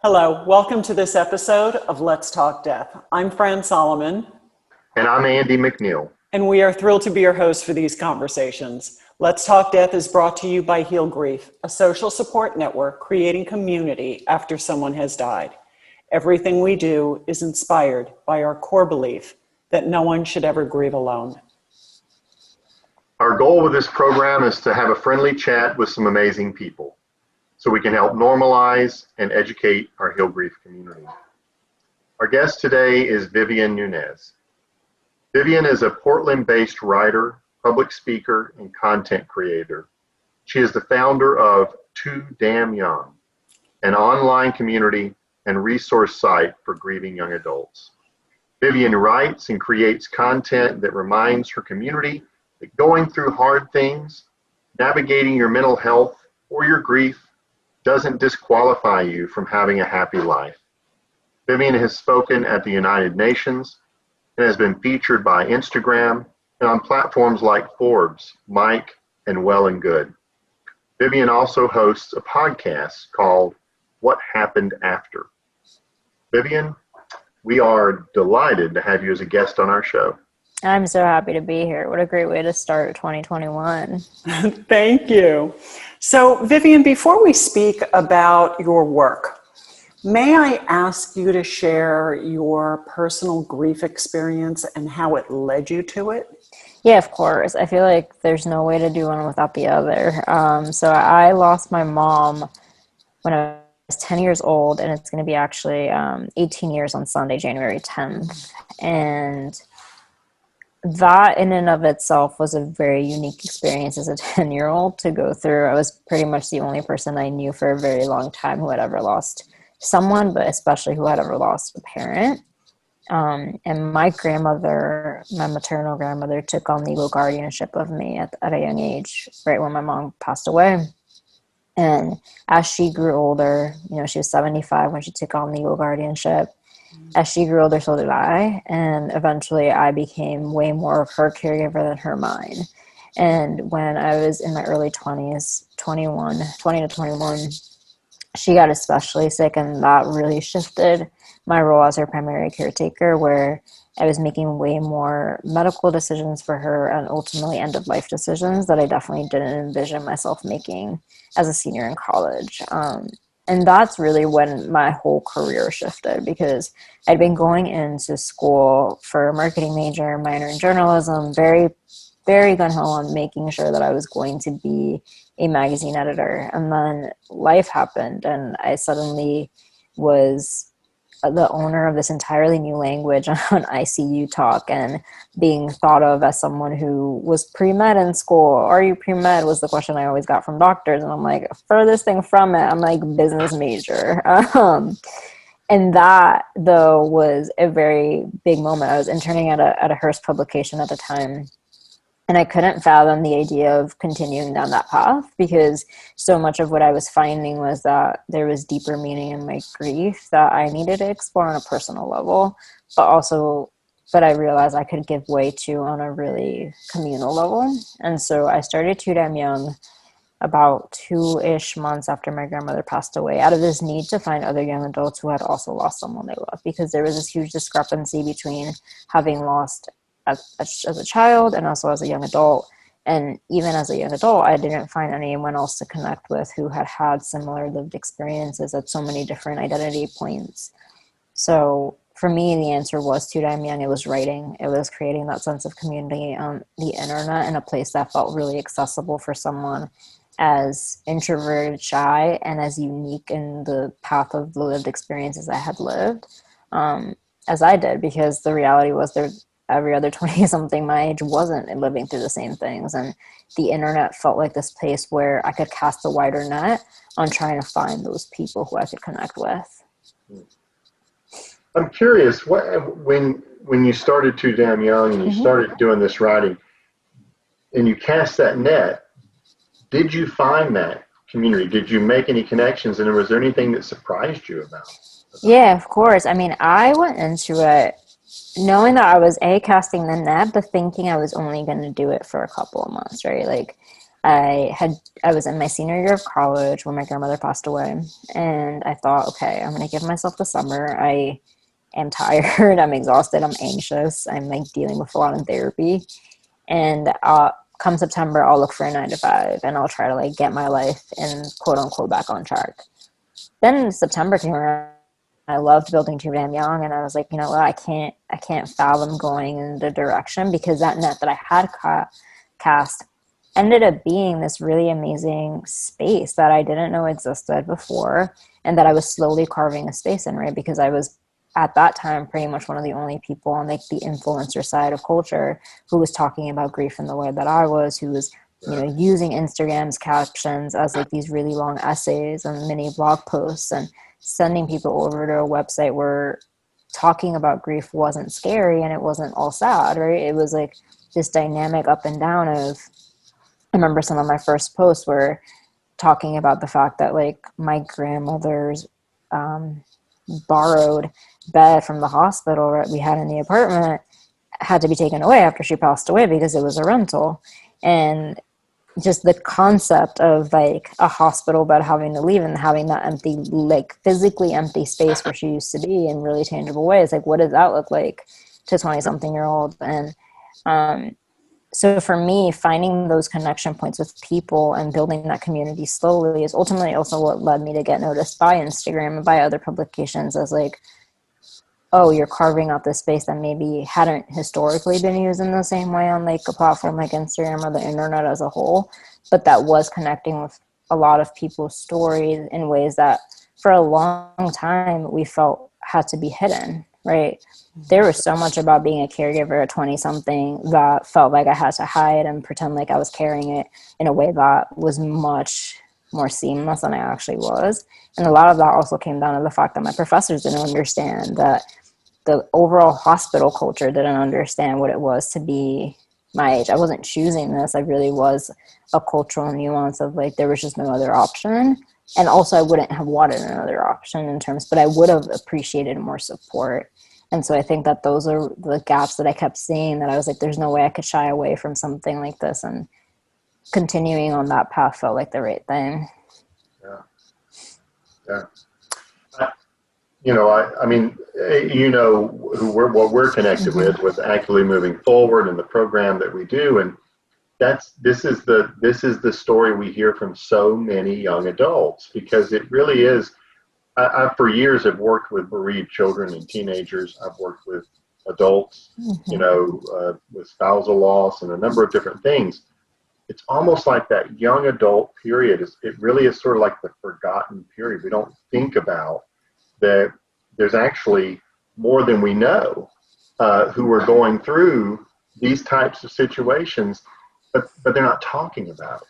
Hello, welcome to this episode of Let's Talk Death. I'm Fran Solomon. And I'm Andy McNeil. And we are thrilled to be your hosts for these conversations. Let's Talk Death is brought to you by Heal Grief, a social support network creating community after someone has died. Everything we do is inspired by our core belief that no one should ever grieve alone. Our goal with this program is to have a friendly chat with some amazing people so we can help normalize and educate our Heal Grief community. Our guest today is Vivian Nunez. Vivian is a Portland-based writer, public speaker, and content creator. She is the founder of Too Damn Young, an online community and resource site for grieving young adults. Vivian writes and creates content that reminds her community that going through hard things, navigating your mental health or your grief doesn't disqualify you from having a happy life. Vivian has spoken at the United Nations and has been featured by Instagram and on platforms like Forbes, Mike, and Well and Good. Vivian also hosts a podcast called What Happened After. Vivian, we are delighted to have you as a guest on our show. I'm so happy to be here. What a great way to start 2021. Thank you. So, Vivian, before we speak about your work, may I ask you to share your personal grief experience and how it led you to it? Yeah, of course. I feel like there's no way to do one without the other. So I lost my mom when I was 10 years old, and it's going to be actually 18 years on Sunday, January 10th. And that in and of itself was a very unique experience as a 10-year-old to go through. I was pretty much the only person I knew for a very long time who had ever lost someone, but especially who had ever lost a parent. And my grandmother, my maternal grandmother, took on legal guardianship of me at a young age, right when my mom passed away. And as she grew older, she was 75 when she took on legal guardianship. As she grew older, so did I. And eventually I became way more of her caregiver than her mine. And when I was in my early 20s, 20 to 21, she got especially sick, and that really shifted my role as her primary caretaker, where I was making way more medical decisions for her and ultimately end-of-life decisions that I definitely didn't envision myself making as a senior in college. And that's really when my whole career shifted, because I'd been going into school for a marketing major, minor in journalism, very, very gun-ho on making sure that I was going to be a magazine editor. And then life happened, and I suddenly was the owner of this entirely new language on ICU talk, and being thought of as someone who was pre-med in school. Are you pre-med was the question I always got from doctors. And I'm like, furthest thing from it, I'm like business major. And that, though, was a very big moment. I was interning at a Hearst publication at the time. And I couldn't fathom the idea of continuing down that path, because so much of what I was finding was that there was deeper meaning in my grief that I needed to explore on a personal level, but I realized I could give way to on a really communal level. And so I started Too Damn Young about 2-ish months after my grandmother passed away, out of this need to find other young adults who had also lost someone they loved, because there was this huge discrepancy between having lost as a child and also as a young adult. And even as a young adult, I didn't find anyone else to connect with who had similar lived experiences at so many different identity points. So for me, the answer was Too Damn Young. It was writing. It was creating that sense of community on the internet in a place that felt really accessible for someone as introverted, shy, and as unique in the path of the lived experiences I had lived as I did, because the reality was every other 20-something my age wasn't living through the same things. And the internet felt like this place where I could cast a wider net on trying to find those people who I could connect with. I'm curious, when you started Too Damn Young and you started doing this writing and you cast that net, did you find that community? Did you make any connections? And was there anything that surprised you about? Yeah, of course. I mean, I went into it knowing that I was casting the net, but thinking I was only going to do it for a couple of months, right? Like, I was in my senior year of college when my grandmother passed away, and I thought, okay, I'm going to give myself the summer. I am tired. I'm exhausted. I'm anxious. I'm like dealing with a lot in therapy. And come September, I'll look for a 9 to 5 and I'll try to like get my life and quote unquote back on track. Then September came around. I loved building Too Damn Young, and I was like, you know what, I can't fathom going in the direction, because that net that I had cast ended up being this really amazing space that I didn't know existed before, and that I was slowly carving a space in, right? Because I was at that time pretty much one of the only people on like the influencer side of culture who was talking about grief in the way that I was, who was, you know, using Instagram's captions as like these really long essays and mini blog posts, and sending people over to a website where talking about grief wasn't scary and it wasn't all sad, right? It was like this dynamic up and down of, I remember some of my first posts were talking about the fact that like my grandmother's borrowed bed from the hospital that we had in the apartment had to be taken away after she passed away because it was a rental. And just the concept of like a hospital bed having to leave and having that empty, like physically empty space where she used to be in really tangible ways, like what does that look like to 20-something-year-old? And so for me, finding those connection points with people and building that community slowly is ultimately also what led me to get noticed by Instagram and by other publications as like, oh, you're carving out this space that maybe hadn't historically been used in the same way on like a platform like Instagram or the internet as a whole, but that was connecting with a lot of people's stories in ways that for a long time we felt had to be hidden, right? There was so much about being a caregiver at 20-something that felt like I had to hide and pretend like I was carrying it in a way that was much more seamless than I actually was. And a lot of that also came down to the fact that my professors didn't understand, that the overall hospital culture didn't understand what it was to be my age. I wasn't choosing this. I really was a cultural nuance of like, there was just no other option. And also I wouldn't have wanted another option in terms, but I would have appreciated more support. And so I think that those are the gaps that I kept seeing, that I was like, there's no way I could shy away from something like this. And continuing on that path felt like the right thing. Yeah. I mean, what we're connected with actually moving forward in the program that we do. And this is the story we hear from so many young adults, because it really is. I for years have worked with bereaved children and teenagers. I've worked with adults, with spousal loss and a number of different things. It's almost like that young adult period it really is sort of like the forgotten period. We don't think about that there's actually more than we know who are going through these types of situations, but they're not talking about it.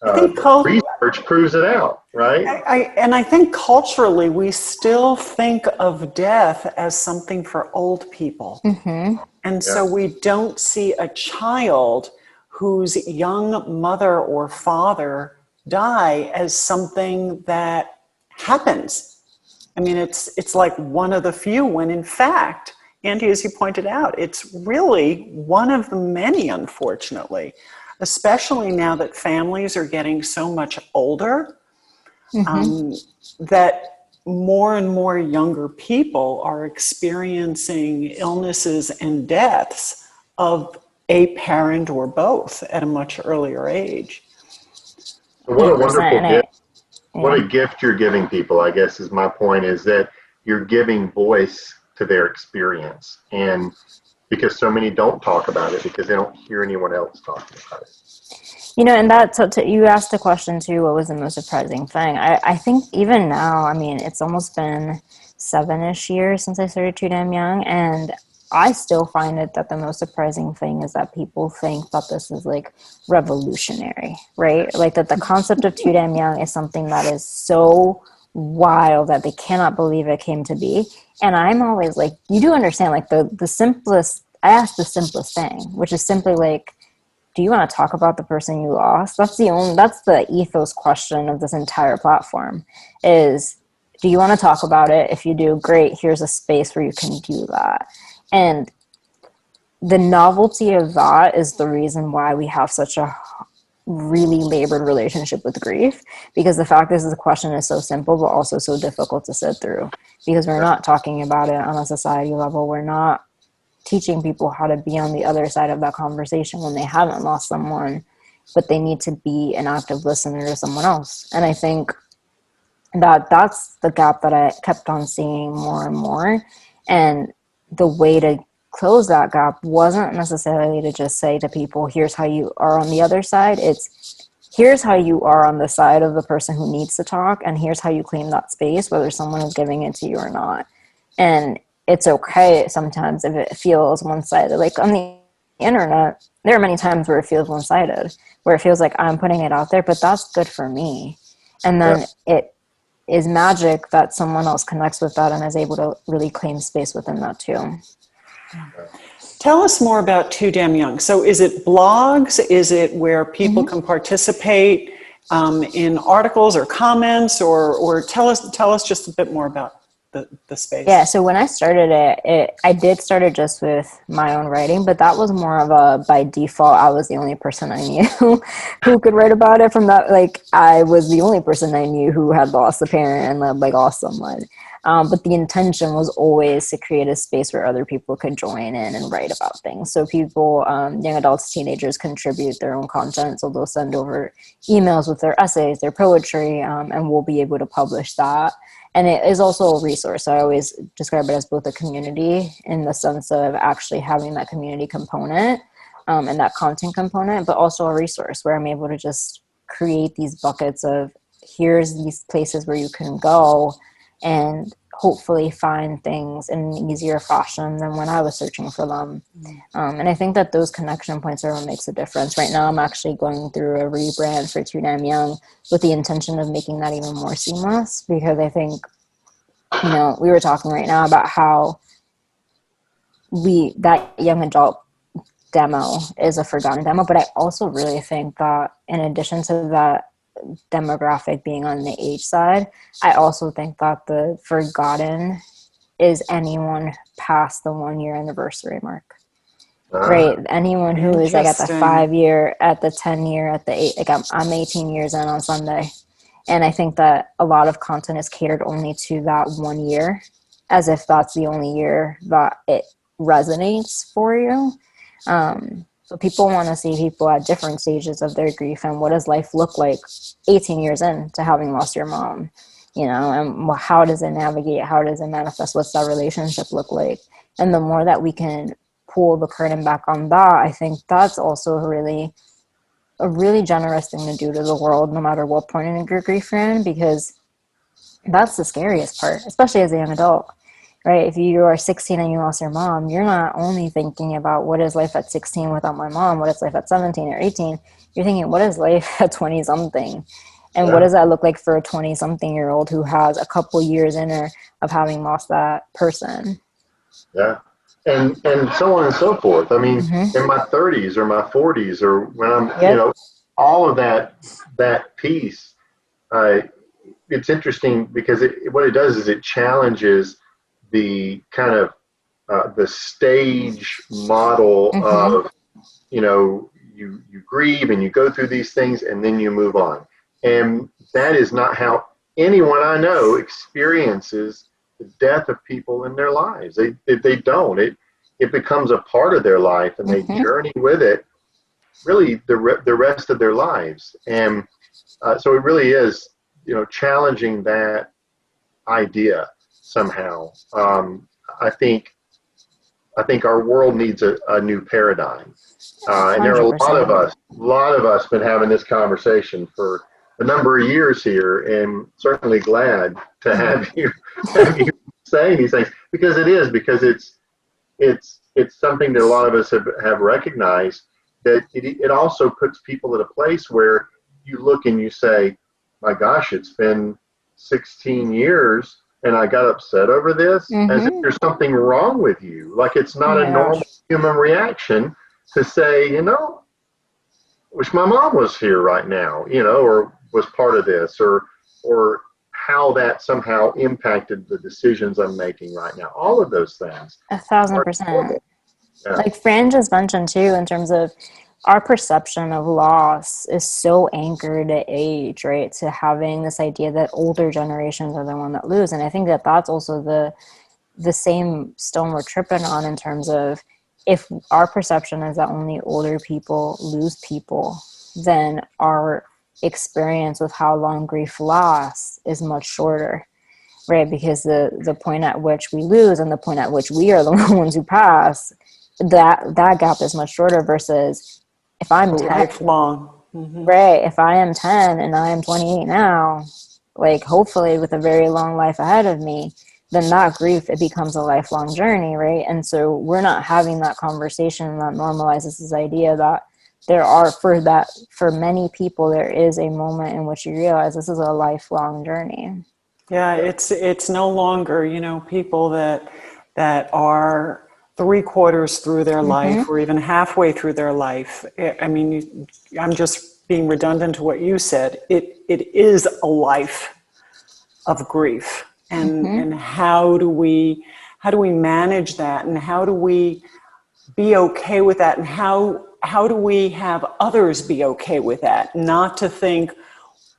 I think research proves it out, right? I think culturally we still think of death as something for old people. Mm-hmm. And so we don't see a child whose young mother or father die as something that happens. I mean, it's like one of the few, when in fact, Andy, as you pointed out, it's really one of the many, unfortunately, especially now that families are getting so much older, that more and more younger people are experiencing illnesses and deaths of a parent or both at a much earlier age. What a wonderful gift. What a gift you're giving people, I guess, is my point, is that you're giving voice to their experience. And because so many don't talk about it because they don't hear anyone else talking about it. And you asked the question too, what was the most surprising thing? I think even now, I mean, it's almost been 7-ish years since I started Too Damn Young, and I still find it that the most surprising thing is that people think that this is like revolutionary, right? Like that the concept of Too Damn Young is something that is so wild that they cannot believe it came to be. And I'm always like, you do understand, like the simplest, I ask the simplest thing, which is simply like, do you want to talk about the person you lost? That's the ethos question of this entire platform is, do you want to talk about it? If you do, great. Here's a space where you can do that. And the novelty of that is the reason why we have such a really labored relationship with grief, because the fact is the question is so simple, but also so difficult to sit through, because we're not talking about it on a society level. We're not teaching people how to be on the other side of that conversation when they haven't lost someone, but they need to be an active listener to someone else. And I think that that's the gap that I kept on seeing more and more. And the way to close that gap wasn't necessarily to just say to people, here's how you are on the other side. It's here's how you are on the side of the person who needs to talk, and here's how you claim that space, whether someone is giving it to you or not. And it's okay sometimes if it feels one-sided. Like on the internet, there are many times where it feels one-sided, where it feels like I'm putting it out there, but that's good for me. And then it is magic that someone else connects with that and is able to really claim space within that too. Tell us more about Too Damn Young. So is it blogs? Is it where people can participate in articles or comments, or tell us just a bit more about the space? Yeah, so when I started I did start it just with my own writing, but that was more of a, by default, I was the only person I knew who could write about it. From that, like, I was the only person I knew who had lost a parent and like lost someone. But the intention was always to create a space where other people could join in and write about things. So people, young adults, teenagers, contribute their own content. So they'll send over emails with their essays, their poetry, and we'll be able to publish that. And it is also a resource. I always describe it as both a community in the sense of actually having that community component and that content component, but also a resource where I'm able to just create these buckets of here's these places where you can go and hopefully find things in an easier fashion than when I was searching for them. And I think that those connection points are what makes a difference. Right now, I'm actually going through a rebrand for Too Damn Young with the intention of making that even more seamless, because I think, you know, we were talking right now about how that young adult demo is a forgotten demo, but I also really think that in addition to that demographic being on the age side, I also think that the forgotten is anyone past the 1 year anniversary mark. Right? Anyone who is like at the 5 year, at the 10 year, at the 8, like I'm 18 years in on Sunday. And I think that a lot of content is catered only to that 1 year, as if that's the only year that it resonates for you. So people want to see people at different stages of their grief, and what does life look like 18 years into having lost your mom, you know, and how does it navigate? How does it manifest? What's that relationship look like? And the more that we can pull the curtain back on that, I think that's also a really generous thing to do to the world, no matter what point in your grief you're in, because that's the scariest part, especially as a young adult. Right? If you are 16 and you lost your mom, you're not only thinking about what is life at 16 without my mom, what is life at 17 or 18, you're thinking, what is life at 20 something? And what does that look like for a 20 something year old who has a couple years in her of having lost that person? Yeah. And so on and so forth. I mean, in my 30s or my 40s, or when I'm, you know, all of that piece, it's interesting because what it does is it challenges the kind of the stage model of, you know, you grieve and you go through these things and then you move on. And that is not how anyone I know experiences the death of people in their lives. They don't. It becomes a part of their life, and they journey with it really the rest of their lives. And so it really is, you know, challenging that idea somehow. I think our world needs a new paradigm, and there are a lot of us been having this conversation for a number of years here, and certainly glad to have you saying these things, because it's something that a lot of us have recognized, that it also puts people at a place where you look and you say, my gosh, it's been 16 years and I got upset over this, as if there's something wrong with you. Like it's not a normal human reaction to say, you know, wish my mom was here right now, you know, or was part of this, or how that somehow impacted the decisions I'm making right now. All of those things. 1,000%. Yeah. Like Fran just mentioned too, in terms of our perception of loss is so anchored to age, right? To having this idea that older generations are the one that lose. And I think that that's also the same stone we're tripping on, in terms of, if our perception is that only older people lose people, then our experience with how long grief lasts is much shorter, right? Because the point at which we lose and the point at which we are the ones who pass, that gap is much shorter, versus if I'm 10, lifelong. right? If I am 10 and I am 28 now, like, hopefully with a very long life ahead of me, then that grief, it becomes a lifelong journey, right? And so we're not having that conversation that normalizes this idea that for many people, there is a moment in which you realize this is a lifelong journey. Yeah, it's no longer, people that are 3/4 through their life, or even halfway through their life. I mean, I'm just being redundant to what you said. It is a life of grief, and how do we manage that, and how do we be okay with that, and how do we have others be okay with that? Not to think,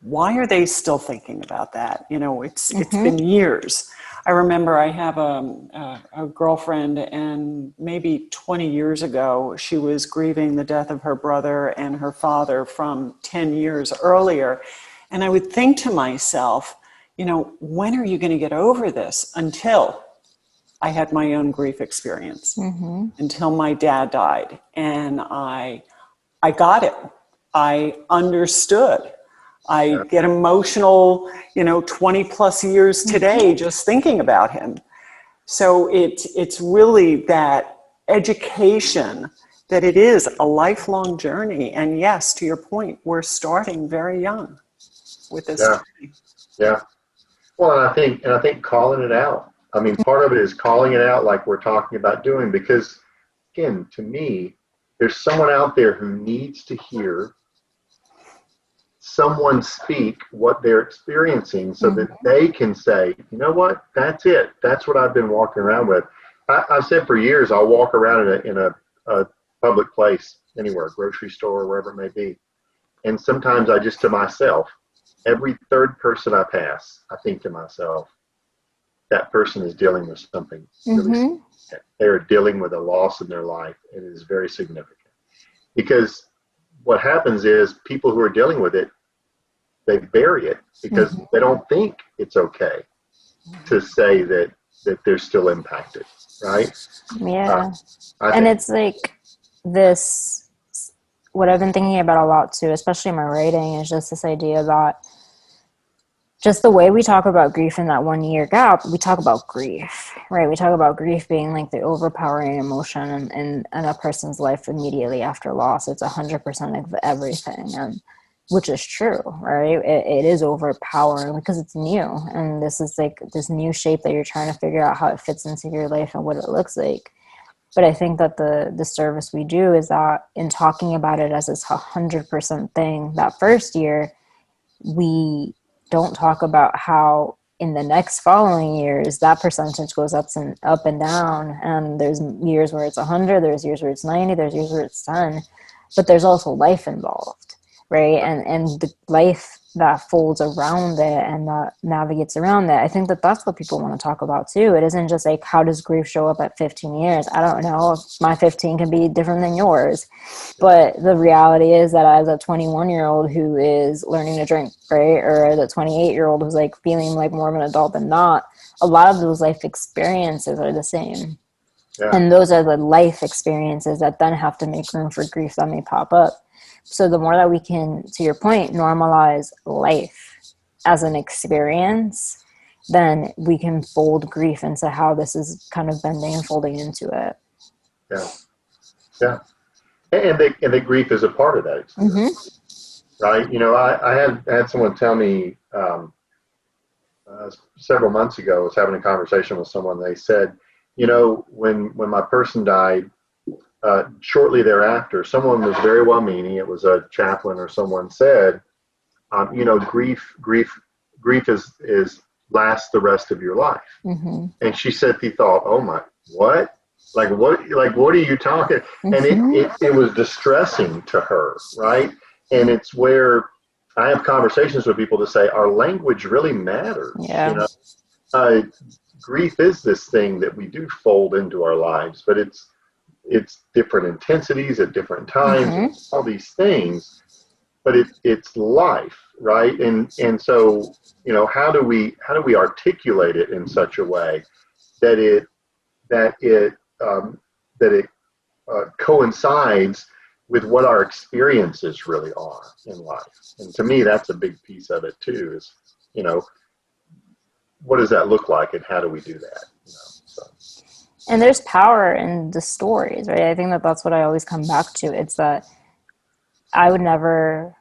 why are they still thinking about that? It's been years. I remember I have a girlfriend, and maybe 20 years ago, she was grieving the death of her brother and her father from 10 years earlier. And I would think to myself, when are you going to get over this? Until I had my own grief experience, until my dad died. And I got it. I understood. I get emotional, 20 plus years today just thinking about him. So it's really that education that it is a lifelong journey. And yes, to your point, we're starting very young with this journey. Yeah. Well, and I think calling it out. I mean, part of it is calling it out, like we're talking about doing, because again, to me, there's someone out there who needs to hear someone speak what they're experiencing, so that they can say, you know what, that's it. That's what I've been walking around with. I've said for years, I'll walk around in a public place, anywhere, grocery store, wherever it may be. And sometimes I just, to myself, every third person I pass, I think to myself, that person is dealing with something really significant. They are dealing with a loss in their life. It is very significant. Because what happens is, people who are dealing with it, they bury it because they don't think it's okay to say that they're still impacted, right? Yeah. And it's like this, what I've been thinking about a lot too, especially in my writing, is just this idea that just the way we talk about grief in that 1 year gap, we talk about grief, right? We talk about grief being like the overpowering emotion in a person's life immediately after loss. It's 100% of everything, and which is true, right? It is overpowering because it's new, and this is like this new shape that you're trying to figure out how it fits into your life and what it looks like. But I think that the service we do is that, in talking about it as this 100% thing that first year, we don't talk about how in the next following years that percentage goes up and down, and there's years where it's 100, there's years where it's 90, there's years where it's 10, but there's also life involved, right? And the life that folds around it and that navigates around that. I think that that's what people want to talk about too. It isn't just like, how does grief show up at 15 years? I don't know if my 15 can be different than yours, but the reality is that as a 21-year-old who is learning to drink, right, or the 28-year-old who's like feeling like more of an adult than not, a lot of those life experiences are the same. And those are the life experiences that then have to make room for grief that may pop up. So the more that we can, to your point, normalize life as an experience, then we can fold grief into how this is kind of bending and folding into it. Yeah. And the grief is a part of that experience, right? I had someone tell me several months ago, I was having a conversation with someone. They said, when my person died, shortly thereafter, someone was very well-meaning. It was a chaplain or someone said, grief is lasts the rest of your life. And she said, he thought, oh my, what? Like what are you talking? And it was distressing to her, right? And it's where I have conversations with people that say our language really matters. Yeah. You know, grief is this thing that we do fold into our lives, but it's different intensities at different times, all these things. But it's life, right? And so, you know, how do we articulate it in such a way that it coincides with what our experiences really are in life? And to me, that's a big piece of it too. Is, you know, what does that look like, and how do we do that? You know, so. And there's power in the stories, right? I think that's what I always come back to. It's that I'm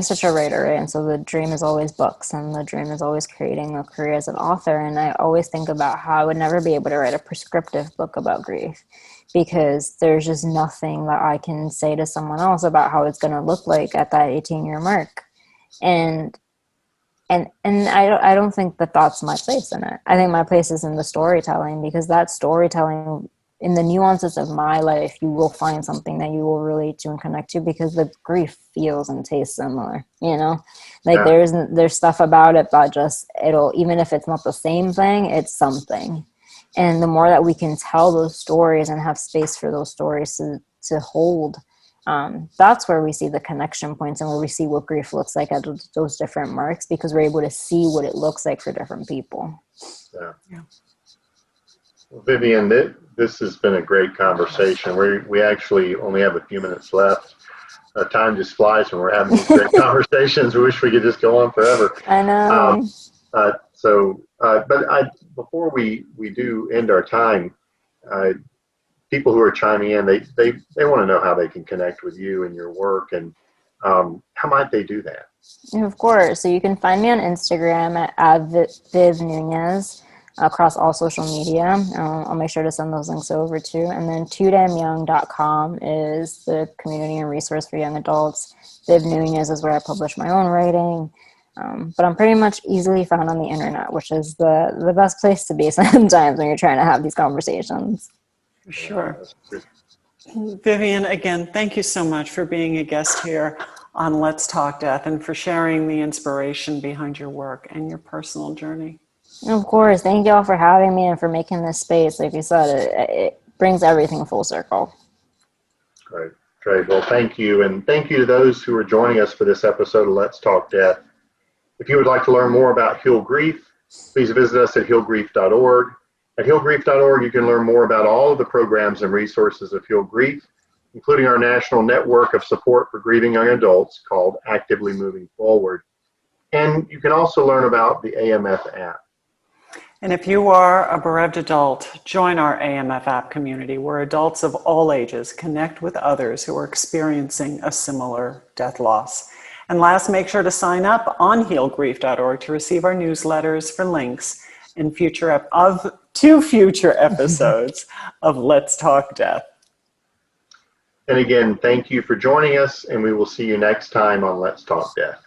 such a writer, right? And so the dream is always books, and the dream is always creating a career as an author. And I always think about how I would never be able to write a prescriptive book about grief, because there's just nothing that I can say to someone else about how it's going to look like at that 18-year mark. And I don't think that that's my place in it. I think my place is in the storytelling, because that storytelling, in the nuances of my life, you will find something that you will relate to and connect to, because the grief feels and tastes similar, you know, like there's stuff about it that just, even if it's not the same thing, it's something. And the more that we can tell those stories and have space for those stories to hold, that's where we see the connection points, and where we see what grief looks like at those different marks, because we're able to see what it looks like for different people. Yeah. Well, Vivian, this has been a great conversation. We actually only have a few minutes left. Time just flies when we're having these great conversations. We wish we could just go on forever. I know. But before we do end our time, people who are chiming in, they want to know how they can connect with you and your work, and how might they do that? Of course. So you can find me on Instagram at Viv Nunez, across all social media. I'll make sure to send those links over too. And then toodamyoung.com is the community and resource for young adults. Viv Nunez is where I publish my own writing. But I'm pretty much easily found on the internet, which is the best place to be sometimes when you're trying to have these conversations. Sure. Vivian, again, thank you so much for being a guest here on Let's Talk Death, and for sharing the inspiration behind your work and your personal journey. Of course. Thank you all for having me and for making this space. Like you said, it brings everything full circle. Great. Well, thank you. And thank you to those who are joining us for this episode of Let's Talk Death. If you would like to learn more about Heal Grief, please visit us at healgrief.org. At healgrief.org, you can learn more about all of the programs and resources of Heal Grief, including our national network of support for grieving young adults called Actively Moving Forward. And you can also learn about the AMF app. And if you are a bereaved adult, join our AMF app community, where adults of all ages connect with others who are experiencing a similar death loss. And last, make sure to sign up on healgrief.org to receive our newsletters for links in future episodes of Let's Talk Death. And again, thank you for joining us, and we will see you next time on Let's Talk Death.